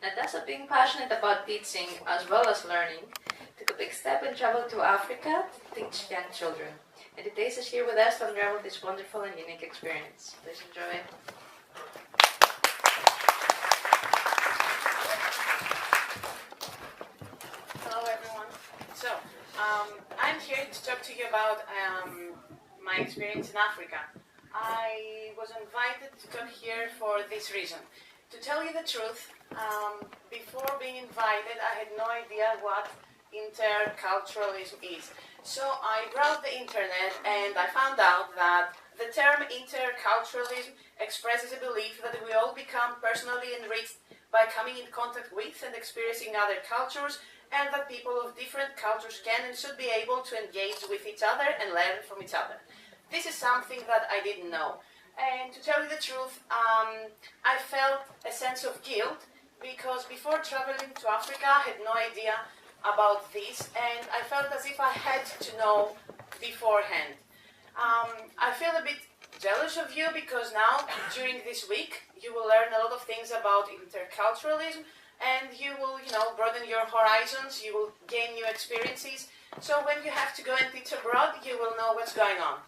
Natasa, being passionate about teaching as well as learning, took a big step and traveled to Africa to teach young children. And today is here with us to unravel this wonderful and unique experience. Please enjoy it. Hello everyone. So, I'm here to talk to you about my experience in Africa. I was invited to talk here for this reason. To tell you the truth, before being invited, I had no idea what interculturalism is. So I browsed the internet and I found out that the term interculturalism expresses a belief that we all become personally enriched by coming in contact with and experiencing other cultures, and that people of different cultures can and should be able to engage with each other and learn from each other. This is something that I didn't know. And to tell you the truth, I felt a sense of guilt because before traveling to Africa, I had no idea about this, and I felt as if I had to know beforehand. I feel a bit jealous of you because now, during this week, you will learn a lot of things about interculturalism, and you will, broaden your horizons, you will gain new experiences. So when you have to go and teach abroad, you will know what's going on.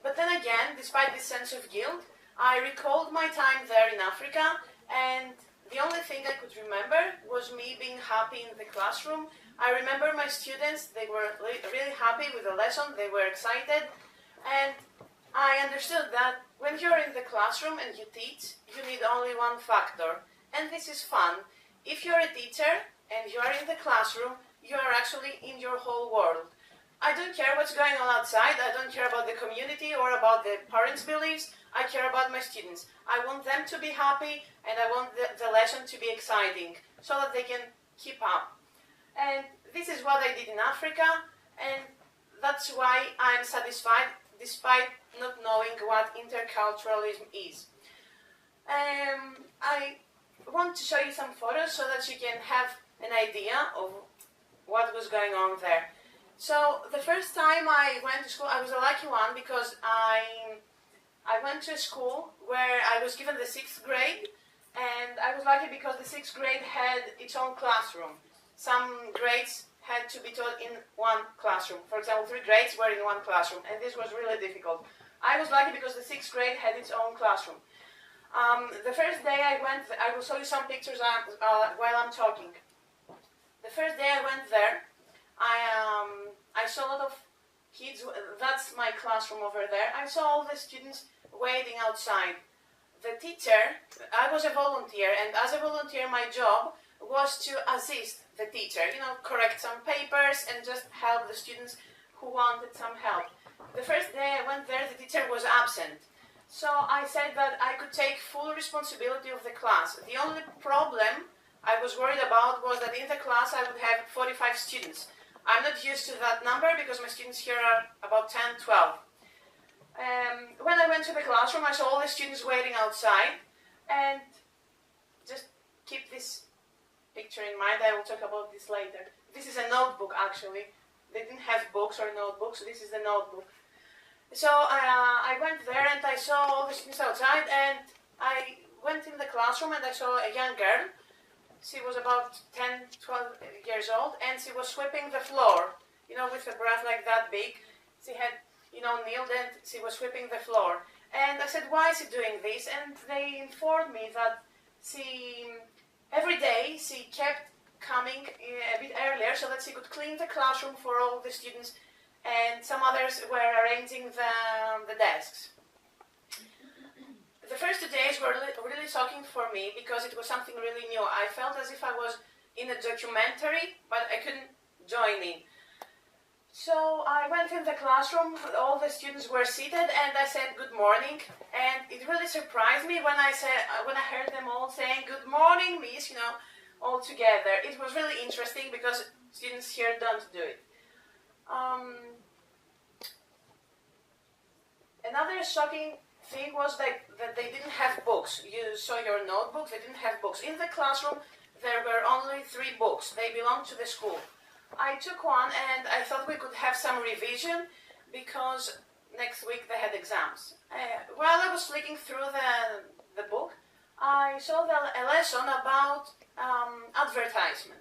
But then again, despite this sense of guilt, I recalled my time there in Africa, and the only thing I could remember was me being happy in the classroom. I remember my students, they were really happy with the lesson, they were excited, and I understood that when you're in the classroom and you teach, you need only one factor, and this is fun. If you're a teacher and you are in the classroom, you are actually in your whole world. I don't care what's going on outside, I don't care about the community or about the parents' beliefs, I care about my students. I want them to be happy and I want the lesson to be exciting so that they can keep up. And this is what I did in Africa, and that's why I'm satisfied despite not knowing what interculturalism is. I want to show you some photos so that you can have an idea of what was going on there. So the first time I went to school, I was a lucky one because I went to a school where I was given the 6th grade, and I was lucky because the 6th grade had its own classroom. Some grades had to be taught in one classroom. For example, 3 grades were in one classroom, and this was really difficult. I was lucky because the 6th grade had its own classroom. The first day I went, I will show you some pictures while I'm talking. The first day I went there, I saw a lot of kids. That's my classroom over there. I saw all the students waiting outside. The teacher, I was a volunteer, and as a volunteer my job was to assist the teacher, correct some papers and just help the students who wanted some help. The first day I went there, the teacher was absent. So I said that I could take full responsibility of the class. The only problem I was worried about was that in the class I would have 45 students. I'm not used to that number because my students here are about 10, 12. When I went to the classroom, I saw all the students waiting outside, and just keep this picture in mind, I will talk about this later. This is a notebook actually. They didn't have books or notebooks, this is the notebook. So I went there and I saw all the students outside, and I went in the classroom and I saw a young girl. She was about 10, 12 years old, and she was sweeping the floor, with a brush like that big. She had, kneeled and she was sweeping the floor. And I said, why is she doing this? And they informed me that every day she kept coming a bit earlier so that she could clean the classroom for all the students, and some others were arranging the desks. The first 2 days were really shocking for me because it was something really new. I felt as if I was in a documentary, but I couldn't join in. So I went in the classroom, all the students were seated, and I said good morning. And it really surprised me when I heard them all saying good morning, miss, all together. It was really interesting because students here don't do it. Another shocking thing was that they didn't have books. You saw your notebooks, they didn't have books. In the classroom, there were only 3 books. They belonged to the school. I took one and I thought we could have some revision because next week they had exams. While I was flicking through the book, I saw a lesson about advertisement.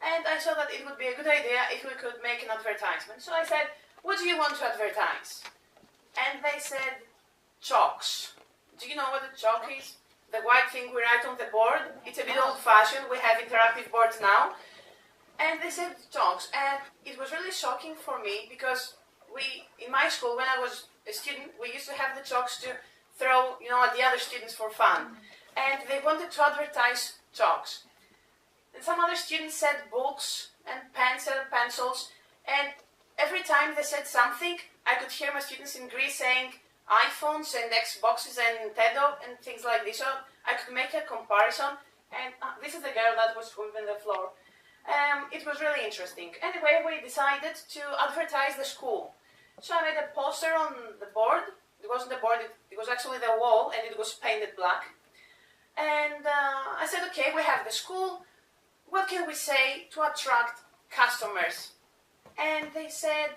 And I saw that it would be a good idea if we could make an advertisement. So I said, what do you want to advertise? And they said, chalks. Do you know what a chalk is? The white thing we write on the board. It's a bit old-fashioned. We have interactive boards now. And they said chalks. And it was really shocking for me because in my school, when I was a student, we used to have the chalks to throw, at the other students for fun. And they wanted to advertise chalks. And some other students said books and pens and pencils. And every time they said something, I could hear my students in Greece saying iPhones and Xboxes and Nintendo and things like this. So I could make a comparison. And this is the girl that was sweeping the floor. It was really interesting. Anyway, we decided to advertise the school. So I made a poster on the board. It wasn't the board, it was actually the wall, and it was painted black. And I said, okay, we have the school. What can we say to attract customers? And they said,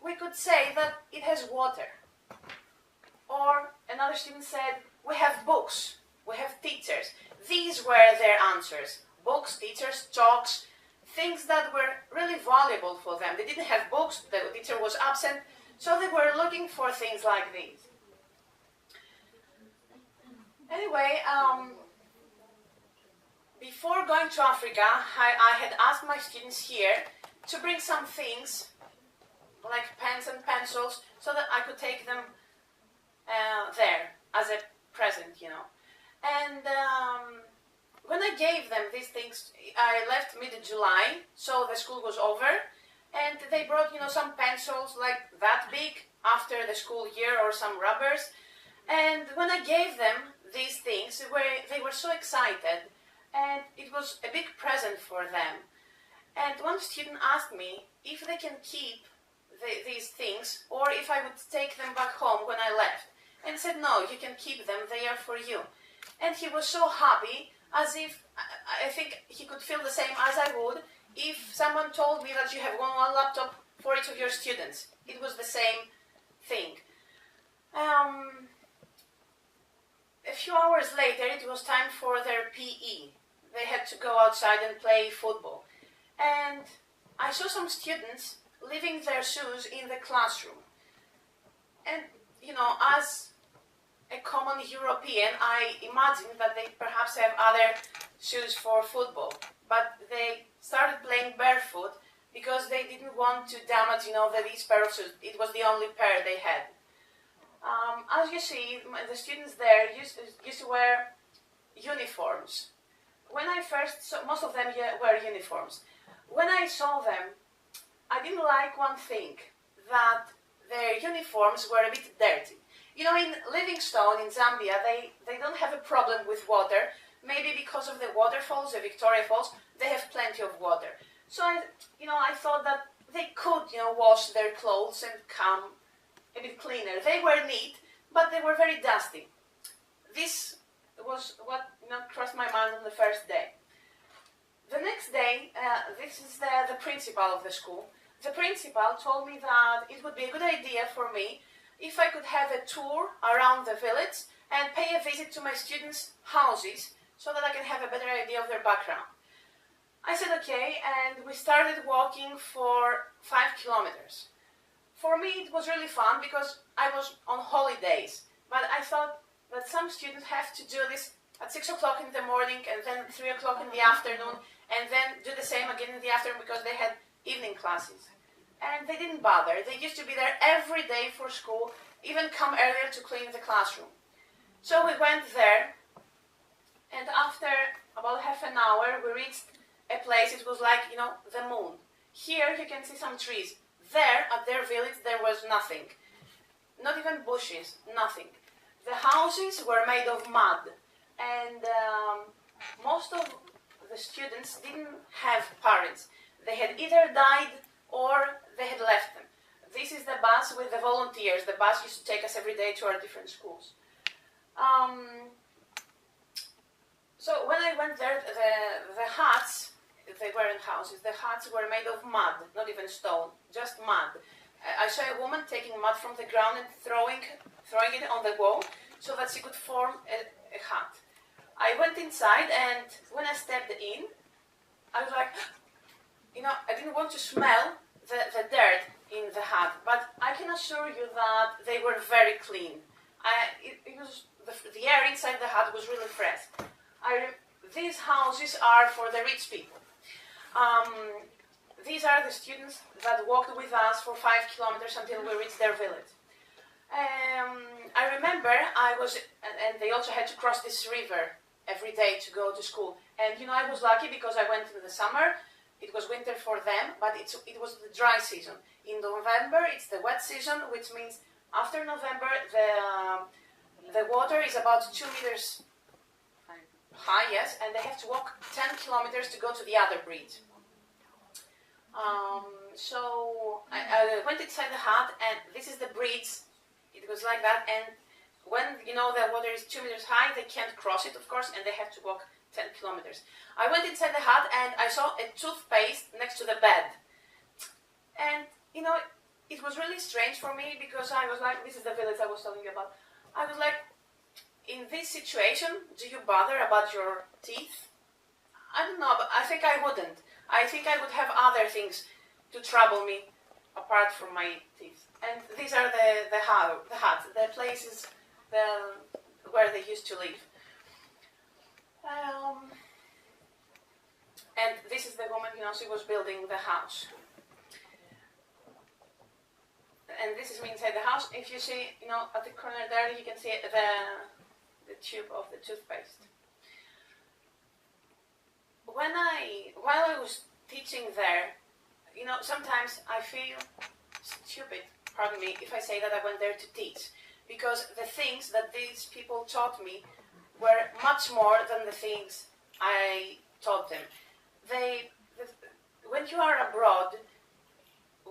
we could say that it has water. Or another student said, we have books, we have teachers. These were their answers. Books, teachers, chalks, things that were really valuable for them. They didn't have books, the teacher was absent, so they were looking for things like these. Anyway, before going to Africa, I had asked my students here to bring some things, like pens and pencils, so that I could take them there as a present, And when I gave them these things, I left mid-July, so the school was over, and they brought, some pencils like that big after the school year or some rubbers. And when I gave them these things, they were so excited, and it was a big present for them. And one student asked me if they can keep these things, or if I would take them back home when I left. And said, no, you can keep them, they are for you. And he was so happy, as if, I think he could feel the same as I would, if someone told me that you have one laptop for each of your students. It was the same thing. A few hours later, it was time for their PE. They had to go outside and play football. And I saw some students leaving their shoes in the classroom. And, as a common European, I imagined that they perhaps have other shoes for football. But they started playing barefoot because they didn't want to damage, this pair of shoes. It was the only pair they had. As you see, the students there used to wear uniforms. When I first saw, most of them wear uniforms. When I saw them, I didn't like one thing, that their uniforms were a bit dirty. In Livingstone, in Zambia, they don't have a problem with water. Maybe because of the waterfalls, the Victoria Falls, they have plenty of water. So, I thought that they could, wash their clothes and come a bit cleaner. They were neat, but they were very dusty. This was what crossed my mind on the first day. The next day, this is the principal of the school. The principal told me that it would be a good idea for me if I could have a tour around the village and pay a visit to my students' houses so that I can have a better idea of their background. I said okay, and we started walking for 5 kilometers. For me, it was really fun because I was on holidays, but I thought that some students have to do this at 6 o'clock in the morning and then 3 o'clock in the afternoon, and then do the same again in the afternoon because they had evening classes. And they didn't bother. They used to be there every day for school, even come earlier to clean the classroom. So we went there, and after about half an hour, we reached a place, it was like, the moon. Here you can see some trees. There, at their village, there was nothing. Not even bushes, nothing. The houses were made of mud, and most of the students didn't have parents. They had either died or they had left them. This is the bus with the volunteers. The bus used to take us every day to our different schools. So when I went there, the huts, they weren't houses, the huts were made of mud, not even stone, just mud. I saw a woman taking mud from the ground and throwing it on the wall so that she could form a hut. I went inside, and when I stepped in, I was like, you know, I didn't want to smell the dirt in the hut, but I can assure you that they were very clean. It was the air inside the hut was really fresh. These houses are for the rich people. These are the students that walked with us for 5 kilometers until we reached their village. I remember and they also had to cross this river every day to go to school. And you know, I was lucky because I went in the summer. It was winter for them, but it was the dry season. In November, it's the wet season, which means after November, the water is about 2 meters high, yes, and they have to walk 10 kilometers to go to the other bridge. So I went inside the hut, and this is the bridge. It was like that, and when you know the water is 2 meters high, they can't cross it, of course, and they have to walk 10 kilometers. I went inside the hut, and I saw a toothpaste next to the bed. And, you know, it was really strange for me because I was like, this is the village I was telling you about. I was like, in this situation, do you bother about your teeth? I don't know, but I think I wouldn't. I think I would have other things to trouble me apart from my teeth. And these are the huts, the places where they used to live. And this is the woman, you know, she was building the house. And this is me inside the house. If you see, you know, at the corner there, you can see the tube of the toothpaste. While I was teaching there, you know, sometimes I feel stupid, pardon me, if I say that I went there to teach, because the things that these people taught me were much more than the things I taught them. When you are abroad,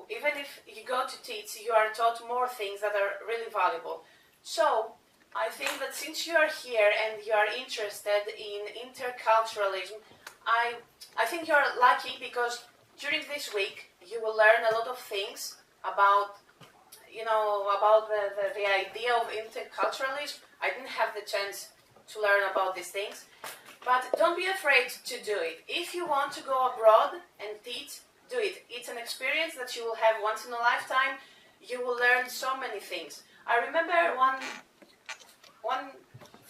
even if you go to teach, you are taught more things that are really valuable. So, I think that since you are here and you are interested in interculturalism, I think you are lucky because during this week you will learn a lot of things about, you know, about the idea of interculturalism. I didn't have the chance to learn about these things, but don't be afraid to do it. If you want to go abroad and teach, do it. It's an experience that you will have once in a lifetime. You will learn so many things. I remember one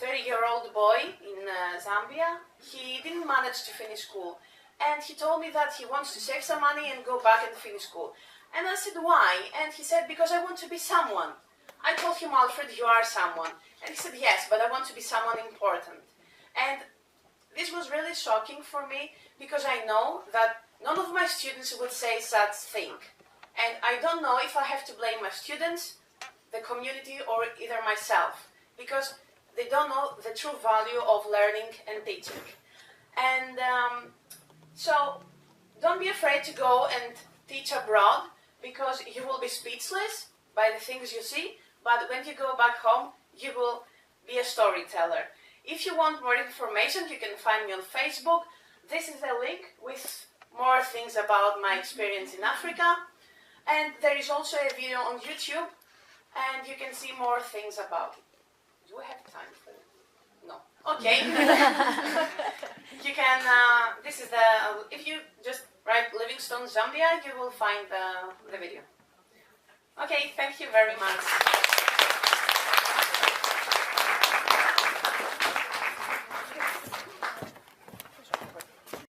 30-year-old boy in Zambia. He didn't manage to finish school, and he told me that he wants to save some money and go back and finish school. And I said, why? And he said, because I want to be someone. I told him, Alfred, you are someone. And he said, yes, but I want to be someone important. And this was really shocking for me because I know that none of my students would say such thing. And I don't know if I have to blame my students, the community, or either myself, because they don't know the true value of learning and teaching. And so don't be afraid to go and teach abroad, because you will be speechless by the things you see, but when you go back home, you will be a storyteller. If you want more information, you can find me on Facebook. This is a link with more things about my experience in Africa. And there is also a video on YouTube, and you can see more things about it. Do I have time for it? No. Okay. You can, this is if you just write Livingstone, Zambia, you will find the video. Okay, thank you very much.